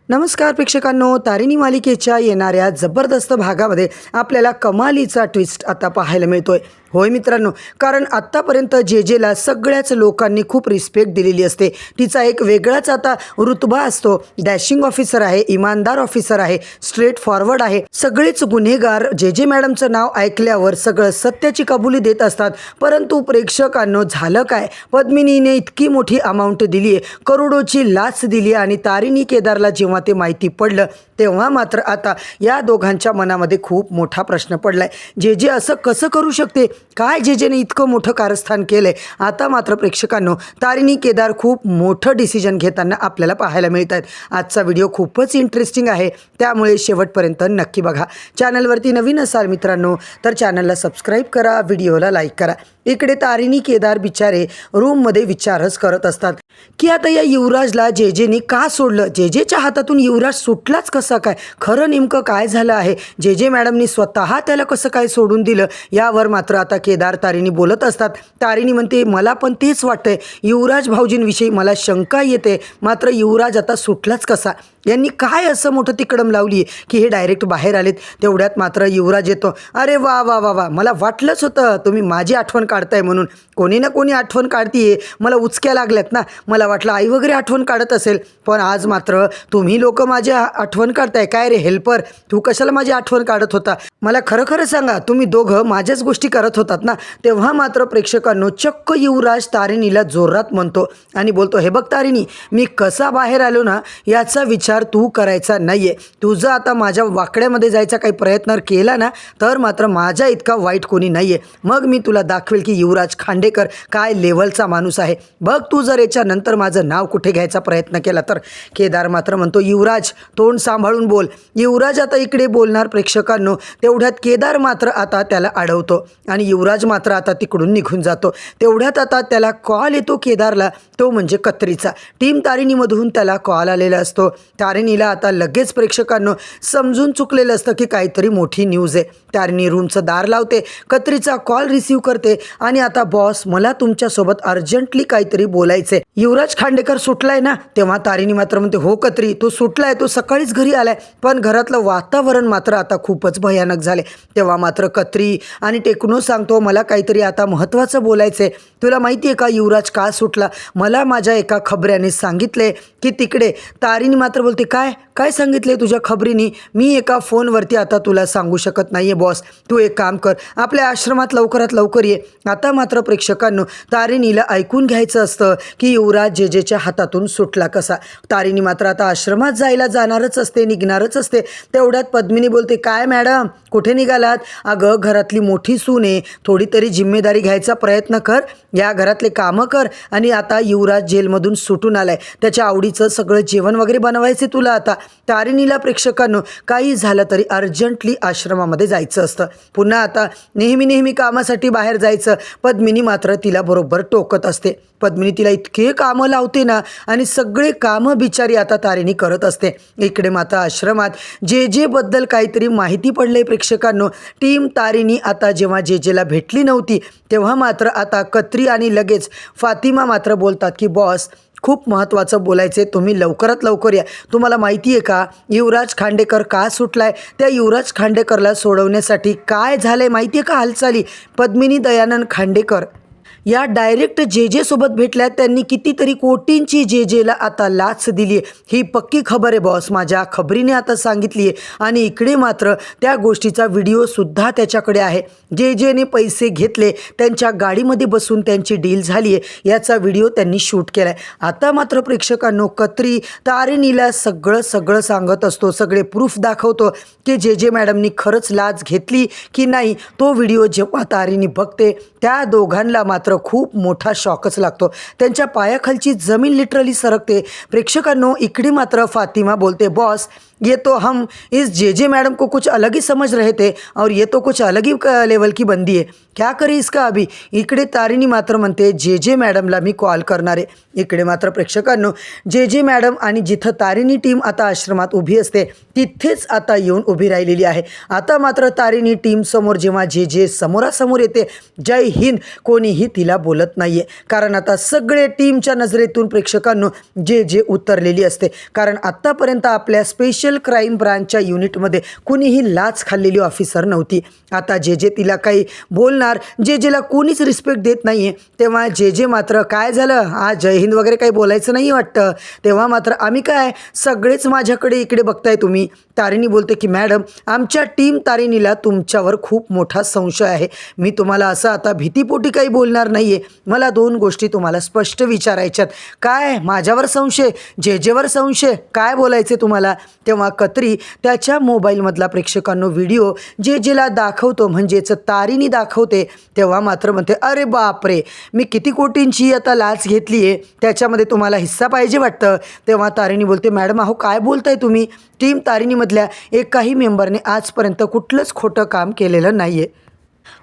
नमस्कार प्रेक्षकांनो, तारिणी मालिकेच्या येणाऱ्या जबरदस्त भागामध्ये आपल्याला कमालीचा ट्विस्ट आता पाहायला मिळतोय. होय मित्रांनो, कारण आत्तापर्यंत जेजेला सगळ्याच लोकांनी खूप रिस्पेक्ट दिलेली असते. तिचा एक वेगळाच आता रुतबा असतो. डॅशिंग ऑफिसर आहे, इमानदार ऑफिसर आहे, स्ट्रेट फॉरवर्ड आहे. सगळेच गुन्हेगार जे मॅडमचं नाव ऐकल्यावर सगळं सत्याची कबुली देत असतात. परंतु प्रेक्षकांनो, झालं काय? पद्मिनीने इतकी मोठी अमाऊंट दिली आहे, करोडोची लाच दिली आणि तारिणी केदारला जेव्हा ते माहिती पडलं तेव्हा मात्र आता या दोघांच्या मनामध्ये खूप मोठा प्रश्न पडलाय. जे असं कसं करू शकते? काय जेने इतकं मोठं कारस्थान केलंय? आता मात्र प्रेक्षकांनो, तारिणी केदार खूप मोठं डिसिजन घेताना आपल्याला पाहायला मिळत आहेत. आजचा व्हिडिओ खूपच इंटरेस्टिंग आहे, त्यामुळे शेवटपर्यंत नक्की बघा. चॅनलवरती नवीन असाल मित्रांनो तर चॅनलला सबस्क्राईब करा, व्हिडिओला लाईक करा. इकडे तारिणी केदार बिचारे रूममध्ये विचारच करत असतात की आता या युवराजला जेने का सोडलं? जेच्या हातातून युवराज सुटलाच कसा काय? खरं नेमकं काय झालं आहे? जे मॅडमनी स्वतः त्याला कसं काय सोडून दिलं? यावर मात्र आता केदार तारिणी बोलत असतात. तारिणी म्हणते, मला पण तेच वाटतंय, युवराज भाऊजींविषयी मला शंका येते, मात्र युवराज आता सुटलाच कसा? यांनी काय असं मोठं तिकडम लावली आहे की हे डायरेक्ट बाहेर आलेत? तेवढ्यात मात्र युवराज येतो. अरे वा वा वा वा, मला वाटलंच होतं तुम्ही माझी आठवण काढताय म्हणून. कोणी ना कोणी आठवण काढतीये, मला उचक्या लागल्यात ना. मला वाटलं आई वगैरे आठवण काढत असेल, पण आज मात्र तुम्ही लोक माझी आठवण काढताय. काय रे हेल्पर, तू कशाला माझी आठवण काढत होता? मला खरं खरं सांगा, तुम्ही दोघं माझ्याच गोष्टी करत होतात ना? तेव्हा मात्र प्रेक्षकांनो, चक्क युवराज तारिणीला जोरात म्हणतो आणि बोलतो, हे बघ तारिणी, मी कसा बाहेर आलो ना याचा विचार तू करायचा नाहीये. तुझं आता माझ्या वाकड्यामध्ये जायचा काही प्रयत्न केला ना तर मात्र माझ्या इतका वाईट कोणी नाहीये. मग मी तुला दाखवेल की युवराज खांडेकर काय लेवलचा माणूस आहे. बघ तू जर याच्यानंतर माझं नाव कुठे घ्यायचा प्रयत्न केला तर. केदार मात्र म्हणतो, युवराज तोंड सांभाळून बोल. युवराज आता इकडे बोलणार प्रेक्षकांनो, तेवढ्यात केदार मात्र आता त्याला अडवतो आणि युवराज मात्र आता तिकडून निघून जातो. तेवढ्यात आता त्याला कॉल येतो केदारला, तो म्हणजे कत्रीचा. टीम तारिणीमधून त्याला कॉल आलेला असतो. तारिणीला आता लगेच प्रेक्षकांनो समजून चुकलेलं असतं की काहीतरी मोठी न्यूज आहे. तारिणी रूमचं दार लावते, कत्रीचा कॉल रिसीव करते आणि आता बॉस, मला तुमच्यासोबत अर्जंटली काहीतरी बोलायचंय. युवराज खांडेकर सुटलाय ना? तेव्हा तारिणी मात्र म्हणते, हो कत्री, तो सुटलाय, तो सकाळीच घरी आलाय, पण घरातलं वातावरण मात्र आता खूपच भयानक झाले. तेव्हा मात्र कत्री आणि टेक्नो सांगतो, मला काहीतरी आता महत्त्वाचं बोलायचंय. तुला माहिती आहे का युवराज का सुटला? मला माझ्या एका खबऱ्याने सांगितले की तिकडे. तारिणी मात्र बोलते, काय काय सांगितले तुझ्या खबरीनी? मी एका फोनवरती आता तुला सांगू शकत नाहीये बॉस. तू एक काम कर, आपल्या आश्रमात लवकरात लवकर ये. आता मात्र प्रेक्षकांनो, तारिणीला ऐकून घ्यायचं असतं की युवराज जेच्या हातातून सुटला कसा. तारिणी मात्र आता आश्रमात जायला जाणारच असते, निघणारच असते. तेवढ्यात पद्मिनी बोलते, काय मॅडम, कुठे निघालात? अगं घरातली मोठी सून आहे, थोडी तरी जिम्मेदारी घ्यायचा प्रयत्न कर, या घरातले कामं कर. आणि आता युवराज जेलमधून सुटून आलाय, त्याच्या आवडीचं सगळं जेवण वगैरे बनवायचे तुला. आता तारिणीला प्रेक्षकांनो, काही झालं तरी अर्जंटली आश्रमामध्ये जायचं असतं. पुन्हा आता नेहमी कामासाठी बाहेर जायचं. पद्मिनी मात्र तिला बरोबर टोकत असते. पद्मिनी तिला इतके कामं लावते ना, आणि सगळे कामं बिचारी आता तारिणी करत असते. इकडे मात्र आश्रमात जेबद्दल काहीतरी माहिती पडले प्रेक्षकांनो. टीम तारिणी आता जेव्हा जेला भेटली नव्हती तेव्हा मात्र आता कत्री आणि लगेच फातिमा मात्र बोलतात की बॉस, खूप महत्त्वाचं बोलायचं आहे, तुम्ही लवकरात लवकर या. तुम्हाला माहिती आहे का युवराज खांडेकर का सुटलाय? त्या युवराज खांडेकरला सोडवण्यासाठी काय झालंय माहिती आहे का हालचाली? पद्मिनी दयानंद खांडेकर या डायरेक्ट सोबत भेटल्या. त्यांनी कितीतरी कोटींची जेला आता लाच दिली आहे, ही पक्की खबर आहे बॉस, माझ्या खबरीने आता सांगितली आहे. आणि इकडे मात्र त्या गोष्टीचा व्हिडिओसुद्धा त्याच्याकडे आहे. जेने पैसे घेतले, त्यांच्या गाडीमध्ये बसून त्यांची डील झाली आहे, याचा व्हिडिओ त्यांनी शूट केला आहे. आता मात्र प्रेक्षकांनो, कत्री तारिणीला सगळं सांगत असतो, सगळे प्रूफ दाखवतो की जे मॅडमनी खरंच लाच घेतली की नाही. तो व्हिडिओ जेव्हा तारिणी बघते त्या दोघांना मात्र खूप मोठा शॉकच लागतो. त्यांच्या पायाखालची जमीन लिटरली सरकते. प्रेक्षकांनो, इकडे मात्र फातिमा बोलते, बॉस, ये तो हम इस जे मैडम को कुछ अलग ही समझ रहे थे और ये तो कुछ अलग ही लेवल की बंदी है, क्या करे इसका अभी. इकडे तारिणी मात्र म्हणते, जे मॅडमला मी कॉल करणार आहे. इकडे मात्र प्रेक्षकांनो, जे मॅडम आणि जिथं तारिणी टीम आता आश्रमात उभी असते तिथेच आता येऊन उभी राहिलेली आहे. आता मात्र तारिणी टीम समोर जेव्हा जे समोरासमोर येते, जय हिंद, कोणीही तिला बोलत नाही आहे. कारण आता सगळे टीमच्या नजरेतून प्रेक्षकांनो जे उतरलेली असते. कारण आत्तापर्यंत आपल्या स्पेशल क्राईम ब्रांचच्या युनिटमध्ये कुणीही लाच खाल्लेली ऑफिसर नव्हती. आता जे तिला काही बोलणार, जेला कोणीच रिस्पेक्ट देत नाही आहे, तेव्हा जे मात्र काय झालं आज जय हिंद वगैरे काही बोलायचं नाही वाटतं. तेव्हा मात्र आम्ही काय सगळेच माझ्याकडे इकडे बघताय तुम्ही. तारिणी बोलते की मॅडम आमच्या टीम तारिणीला तुमच्यावर खूप मोठा संशय आहे. मी तुम्हाला असं आता भीतीपोटी काही बोलणार नाही आहे. मला 2 गोष्टी तुम्हाला स्पष्ट विचारायच्यात. काय माझ्यावर संशय, जेवर संशय, काय बोलायचे तुम्हाला? तेव्हा कत्री त्याच्या मोबाईलमधला प्रेक्षकांनो व्हिडिओ जेला दाखवतो, म्हणजेच तारिणी दाखवते. तेव्हा मात्र म्हणते अरे बापरे, मी किती कोटींची आता लाच घेतली आहे, त्याच्यामध्ये तुम्हाला हिस्सा पाहिजे वाटतं. तेव्हा तारिणी बोलते मॅडम अहो काय बोलताय तुम्ही? टीम तारिणीमधल्या एकाही मेंबरने आजपर्यंत कुठलंच खोटं काम केलेलं नाही आहे.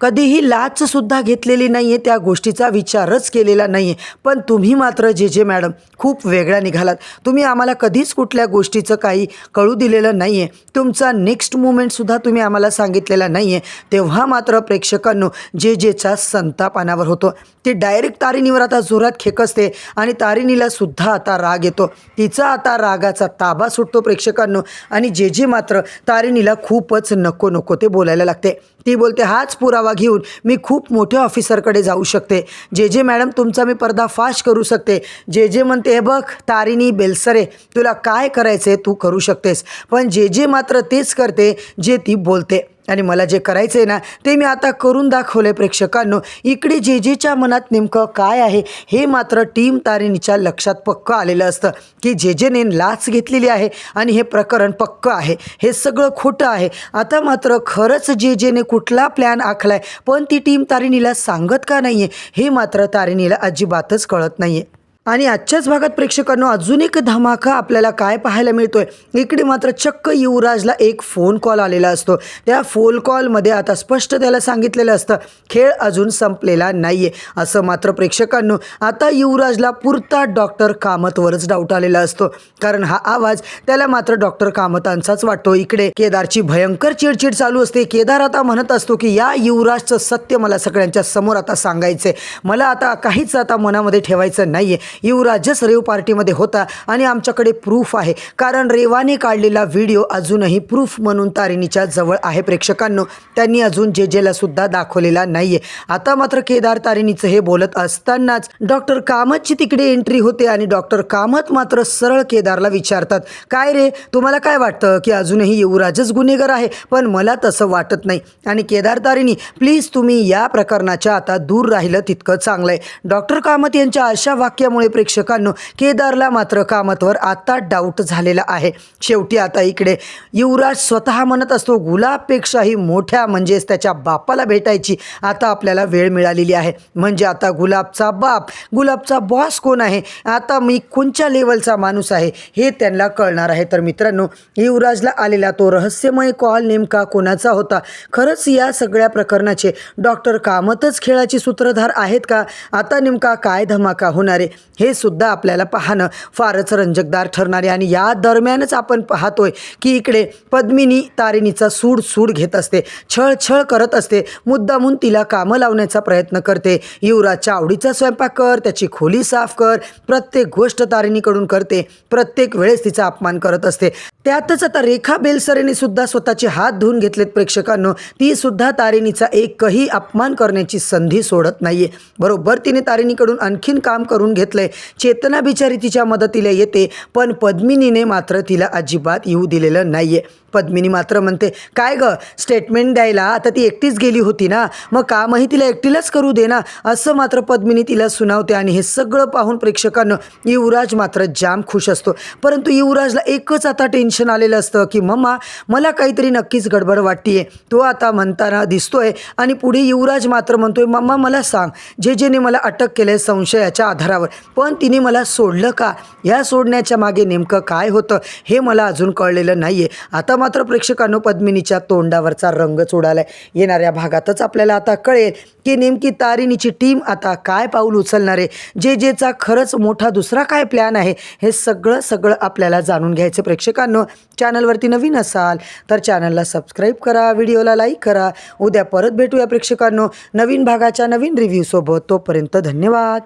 कधीही लाचसुद्धा घेतलेली नाही आहे, त्या गोष्टीचा विचारच केलेला नाही आहे. पण तुम्ही मात्र जे मॅडम खूप वेगळ्या निघालात. तुम्ही आम्हाला कधीच कुठल्या गोष्टीचं काही कळू दिलेलं नाही आहे. तुमचा नेक्स्ट मुवमेंटसुद्धा तुम्ही आम्हाला सांगितलेला नाही आहे. तेव्हा मात्र प्रेक्षकांनो जेचा संताप अनावर होतो. ती डायरेक्ट तारिणीवर आता जोरात खेकसते आणि तारिणीला सुद्धा आता राग येतो. तिचा आता रागाचा ताबा सुटतो प्रेक्षकांनो. आणि जे मात्र तारिणीला खूपच नको ते बोलायला लागते. ती बोलते हाच पुरावा घेऊन मी खूप मोठ्या ऑफिसरकडे जाऊ शकते. जे मॅडम तुमचा मी पर्दाफाश करू शकते. जे म्हणते हे बघ तारिणी बेलसरे, तुला काय करायचं आहे तू करू शकतेस. पण जे मात्र तेच करते जे ती बोलते. आणि मला जे करायचं आहे ना ते मी आता करून दाखवलं आहे प्रेक्षकांनो. इकडे जेच्या मनात नेमकं काय आहे हे मात्र टीम तारिणीच्या लक्षात पक्क आलेलं असतं की जेने लाच घेतलेली आहे आणि हे प्रकरण पक्क आहे, हे सगळं खोटं आहे. आता मात्र खरंच जेने कुठला प्लॅन आखलाय पण ती टीम तारिणीला सांगत का नाही आहे हे मात्र तारिणीला अजिबातच कळत नाही आहे. आणि आजच्याच भागात प्रेक्षकांनो अजून एक धमाका आपल्याला काय पाहायला मिळतोय. इकडे मात्र चक्क युवराजला एक फोन कॉल आलेला असतो. त्या फोन कॉलमध्ये आता स्पष्ट त्याला सांगितलेलं असतं खेळ अजून संपलेला नाही आहे. असं मात्र प्रेक्षकांनो आता युवराजला पुरता डॉक्टर कामतवरच डाऊट आलेला असतो. कारण हा आवाज त्याला मात्र डॉक्टर कामतांचाच वाटतो. इकडे केदारची भयंकर चिडचिड चालू असते. केदार आता म्हणत असतो की या युवराजचं सत्य मला सगळ्यांच्या समोर आता सांगायचं आहे. मला आता काहीच आता मनामध्ये ठेवायचं नाही आहे. युवराजच रेव पार्टीमध्ये होता आणि आमच्याकडे प्रूफ आहे. कारण रेवाने काढलेला व्हिडिओ अजूनही प्रूफ म्हणून तारिणीच्या जवळ आहे प्रेक्षकांनो. त्यांनी अजून जेला सुद्धा दाखवलेला नाही आहे. आता मात्र केदार तारिणीचं हे बोलत असतानाच डॉक्टर कामतची तिकडे एंट्री होते आणि डॉक्टर कामत मात्र सरळ केदारला विचारतात काय रे तुम्हाला काय वाटतं की अजूनही युवराजच गुन्हेगार आहे? पण मला तसं वाटत नाही. आणि केदार तारिणी प्लीज तुम्ही या प्रकरणाच्या आता दूर राहिलं तितकं चांगलं आहे. डॉक्टर कामत यांच्या अशा वाक्यामुळे प्रेक्षकांनो केदारला मात्र कामतवर आता डाऊट झालेला आहे. शेवटी आता इकडे युवराज स्वतः म्हणत असतो गुलाबपेक्षाही मोठ्या म्हणजेच त्याच्या बापाला भेटायची आता आपल्याला वेळ मिळालेली आहे. म्हणजे आता गुलाबचा बाप, गुलाबचा बॉस कोण आहे, आता मी कोणत्या लेवलचा माणूस आहे हे त्यांना कळणार आहे. तर मित्रांनो युवराजला आलेला तो रहस्यमय कॉल नेमका कोणाचा होता? खरंच या सगळ्या प्रकरणाचे डॉक्टर कामतच खेळाची सूत्रधार आहेत का? आता नेमका काय धमाका होणार आहे हे सुद्धा आपल्याला पाहणं फारच रंजकदार ठरणार आहे. आणि या दरम्यानच आपण पाहतोय की इकडे पद्मिनी तारिणीचा सूड घेत असते, छळ करत असते, मुद्दामून तिला कामं लावण्याचा प्रयत्न करते. युवराजच्या आवडीचा स्वयंपाक कर, त्याची खोली साफ कर, प्रत्येक गोष्ट तारिणीकडून करते, प्रत्येक वेळेस तिचा अपमान करत असते. त्यातच आता रेखा बेलसरेने सुद्धा स्वतःचे हात धुवून घेतलेत प्रेक्षकांनो. ती सुद्धा तारिणीचा एकही अपमान करण्याची संधी सोडत नाहीये. बरोबर तिने तारिणीकडून आणखीन काम करून घेतलंय. चेतना बिचारी तिच्या मदतीला येते पण पद्मिनीने मात्र तिला अजिबात येऊ दिलेलं नाहीये. पद्मिनी मात्र म्हणते काय ग स्टेटमेंट द्यायला आता ती एकटीच गेली होती ना, मग कामही तिला एकटीलाच करू दे ना, असं मात्र पद्मिनी तिला सुनावते. आणि हे सगळं पाहून प्रेक्षकांना युवराज मात्र जाम खुश असतो. परंतु युवराजला एकच आता टेन्शन आलेलं असतं की मम्मा मला काहीतरी नक्कीच गडबड वाटतीये, तो आता म्हणताना दिसतोय. आणि पुढे युवराज मात्र म्हणतोय मम्मा मला सांग जेने मला अटक केलंय संशयाच्या आधारावर, पण तिने मला सोडलं का? या सोडण्याच्या मागे नेमकं काय होतं हे मला अजून कळलेलं नाहीये. आता मात्र प्रेक्षकांनो पद्मिनीच्या तोंडावरचा रंगच उडालाय. येणाऱ्या भागातच आपल्याला आता कळेल की नेमकी तारिणीची टीम आता काय पाऊल उचलणार आहे. जेचा खरंच मोठा दुसरा काय प्लॅन आहे हे सगळं आपल्याला जाणून घ्यायचं. प्रेक्षकांनो चॅनलवरती नवीन असाल तर चॅनलला सबस्क्राईब करा, व्हिडिओला लाईक करा. उद्या परत भेटूया प्रेक्षकांनो नवीन भागाच्या नवीन रिव्ह्यू सोबत. तोपर्यंत धन्यवाद.